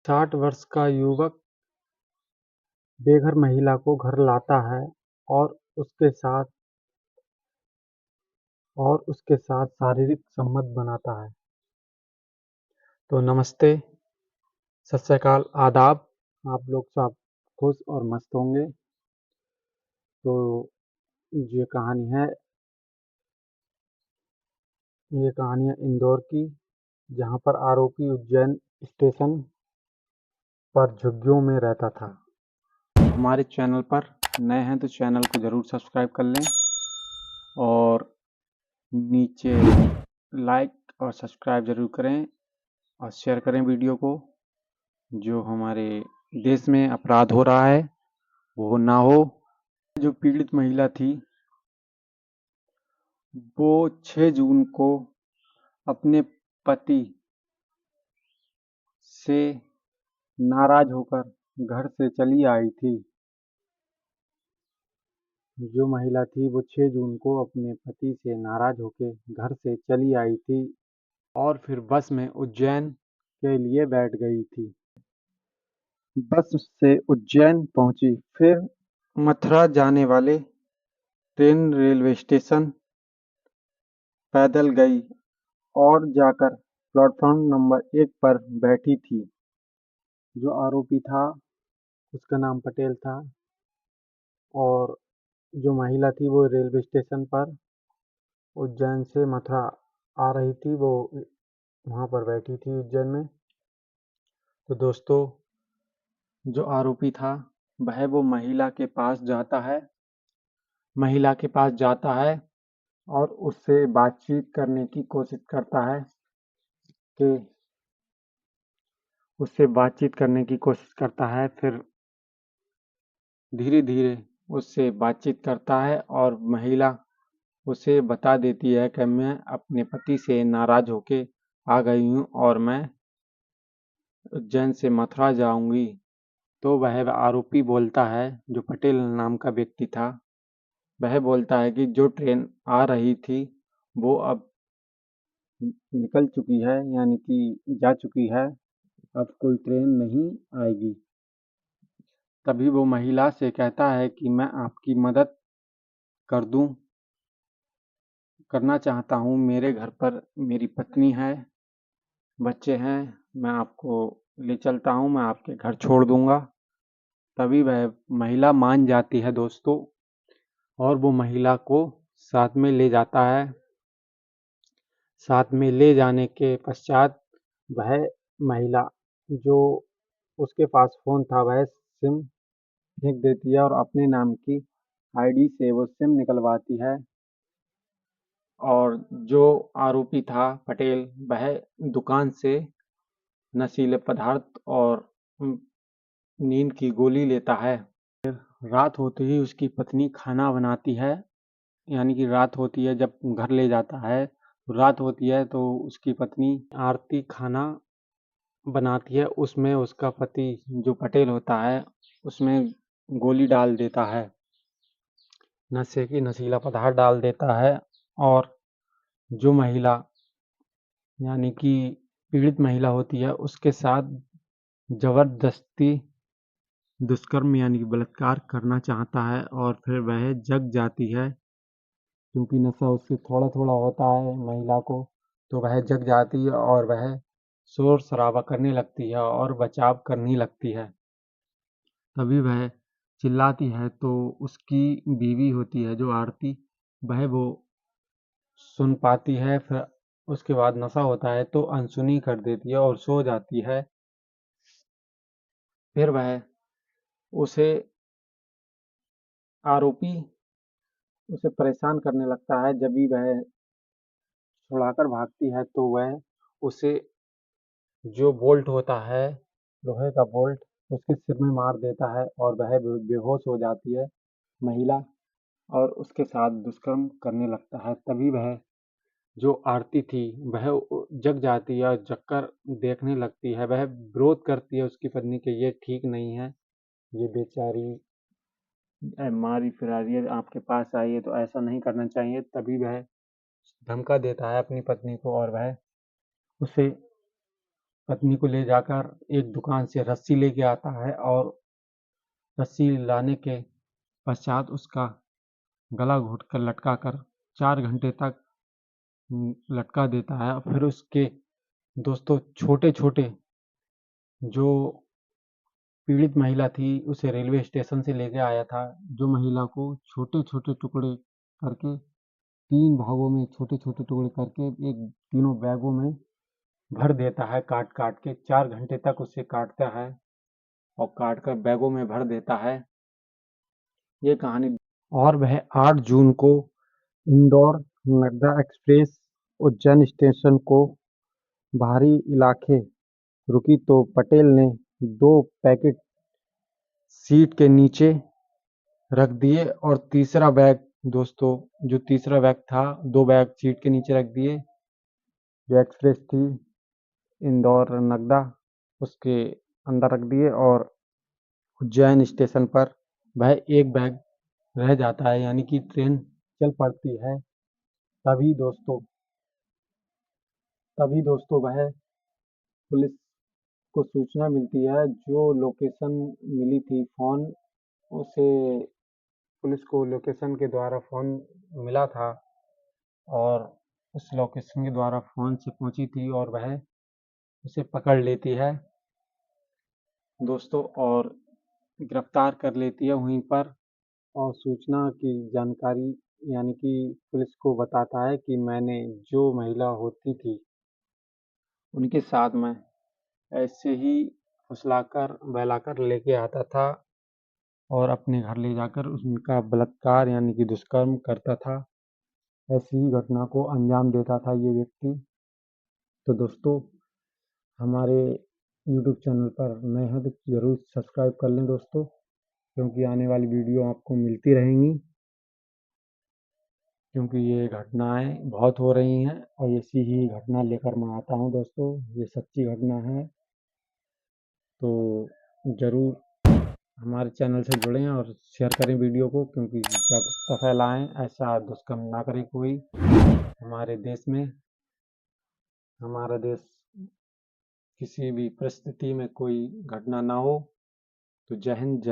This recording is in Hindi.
60 वर्ष का युवक बेघर महिला को घर लाता है और उसके साथ शारीरिक संबंध बनाता है। तो नमस्ते, सत श्री अकाल, आदाब। आप लोग सब खुश और मस्त होंगे। तो ये कहानी है इंदौर की, जहाँ पर आरोपी उज्जैन स्टेशन पर झुग्गियों में रहता था। हमारे चैनल पर नए हैं तो चैनल को ज़रूर सब्सक्राइब कर लें और नीचे लाइक और सब्सक्राइब ज़रूर करें और शेयर करें वीडियो को। जो हमारे देश में अपराध हो रहा है वो ना हो। जो पीड़ित महिला थी वो 6 जून को अपने पति से नाराज होकर घर से चली आई थी। जो महिला थी वो 6 जून को अपने पति से नाराज होकर घर से चली आई थी और फिर बस में उज्जैन के लिए बैठ गई थी। बस से उज्जैन पहुंची, फिर मथुरा जाने वाले ट्रेन रेलवे स्टेशन पैदल गई और जाकर प्लेटफॉर्म नंबर 1 पर बैठी थी। जो आरोपी था उसका नाम पटेल था और जो महिला थी वो रेलवे स्टेशन पर उज्जैन से मथुरा आ रही थी। वो वहाँ पर बैठी थी उज्जैन में। तो दोस्तों, जो आरोपी था वो महिला के पास जाता है और उससे बातचीत करने की कोशिश करता है फिर धीरे-धीरे उससे बातचीत करता है और महिला उसे बता देती है कि मैं अपने पति से नाराज होके आ गई हूँ और मैं उज्जैन से मथुरा जाऊंगी। तो वह आरोपी बोलता है, जो पटेल नाम का व्यक्ति था, वह बोलता है कि जो ट्रेन आ रही थी वो अब निकल चुकी है, यानी कि जा चुकी है, अब कोई ट्रेन नहीं आएगी। तभी वो महिला से कहता है कि मैं आपकी मदद करना चाहता हूँ। मेरे घर पर मेरी पत्नी है, बच्चे हैं, मैं आपको ले चलता हूँ, मैं आपके घर छोड़ दूंगा। तभी वह महिला मान जाती है दोस्तों, और वो महिला को साथ में ले जाता है। साथ में ले जाने के पश्चात वह महिला, जो उसके पास फ़ोन था, वह सिम फेंक देती है और अपने नाम की आईडी से वो सिम निकलवाती है। और जो आरोपी था पटेल, वह दुकान से नशीले पदार्थ और नींद की गोली लेता है। रात होते ही उसकी पत्नी खाना बनाती है, यानी कि रात होती है जब घर ले जाता है, रात होती है तो उसकी पत्नी आरती खाना बनाती है। उसमें उसका पति जो पटेल होता है उसमें गोली डाल देता है, नशीला पदार्थ डाल देता है। और जो महिला, यानी कि पीड़ित महिला होती है, उसके साथ जबरदस्ती दुष्कर्म यानी कि बलात्कार करना चाहता है और फिर वह जग जाती है। क्योंकि नशा उससे थोड़ा थोड़ा होता है महिला को, तो वह जग जाती है और वह शोर शराबा करने लगती है और बचाव करने लगती है। तभी वह चिल्लाती है तो उसकी बीवी होती है जो आरती, वो सुन पाती है। फिर उसके बाद नशा होता है तो अनसुनी कर देती है और सो जाती है। फिर वह उसे आरोपी उसे परेशान करने लगता है। जब भी वह छुड़ाकर भागती है तो वह उसे जो बोल्ट होता है, लोहे का बोल्ट, उसके सिर में मार देता है और वह बेहोश हो जाती है महिला, और उसके साथ दुष्कर्म करने लगता है। तभी वह जो आरती थी वह जग जाती है और जगकर देखने लगती है। वह विरोध करती है उसकी पत्नी के, ये ठीक नहीं है, ये बेचारी मारी फिरा रही है, आपके पास आई है तो ऐसा नहीं करना चाहिए। तभी वह धमका देता है अपनी पत्नी को और वह उसे पत्नी को ले जाकर एक दुकान से रस्सी लेके आता है और रस्सी लाने के पश्चात उसका गला घोंट कर लटका कर 4 घंटे तक लटका देता है। फिर उसके दोस्तों छोटे छोटे जो पीड़ित महिला थी उसे रेलवे स्टेशन से लेके आया था, जो महिला को छोटे छोटे टुकड़े करके 3 भागों में छोटे छोटे टुकड़े करके एक तीनों बैगों में भर देता है। काट काट के 4 घंटे तक उसे काटता है और काट कर बैगों में भर देता है। ये कहानी। और वह 8 जून को इंदौर नगदा एक्सप्रेस उज्जैन स्टेशन को बाहरी इलाके रुकी तो पटेल ने 2 पैकेट सीट के नीचे रख दिए और तीसरा बैग दोस्तों जो तीसरा बैग था 2 बैग सीट के नीचे रख दिए। जो एक्सप्रेस थी इंदौर नगदा उसके अंदर रख दिए और उज्जैन स्टेशन पर वह एक बैग रह जाता है, यानी कि ट्रेन चल पड़ती है। तभी दोस्तों वह पुलिस को सूचना मिलती है। जो लोकेशन मिली थी फ़ोन उसे पुलिस को लोकेशन के द्वारा फ़ोन मिला था और उस लोकेशन के द्वारा फ़ोन से पहुंची थी और वह उसे पकड़ लेती है दोस्तों और गिरफ्तार कर लेती है वहीं पर। और सूचना की जानकारी यानी कि पुलिस को बताता है कि मैंने जो महिला होती थी उनके साथ में ऐसे ही फुसलाकर बहलाकर लेके आता था और अपने घर ले जाकर उनका बलात्कार यानी कि दुष्कर्म करता था। ऐसी ही घटना को अंजाम देता था ये व्यक्ति। तो दोस्तों हमारे यूट्यूब चैनल पर नए हैं तो ज़रूर सब्सक्राइब कर लें दोस्तों, क्योंकि आने वाली वीडियो आपको मिलती रहेंगी। क्योंकि ये घटनाएं बहुत हो रही हैं और ऐसी ही घटना लेकर मैं आता हूँ दोस्तों। ये सच्ची घटना है, तो ज़रूर हमारे चैनल से जुड़ें और शेयर करें वीडियो को, क्योंकि जागरूकता फैलाएं, ऐसा दुष्कर्म ना करे कोई हमारे देश में। हमारा देश किसी भी परिस्थिति में कोई घटना ना हो। तो जय हिंद जय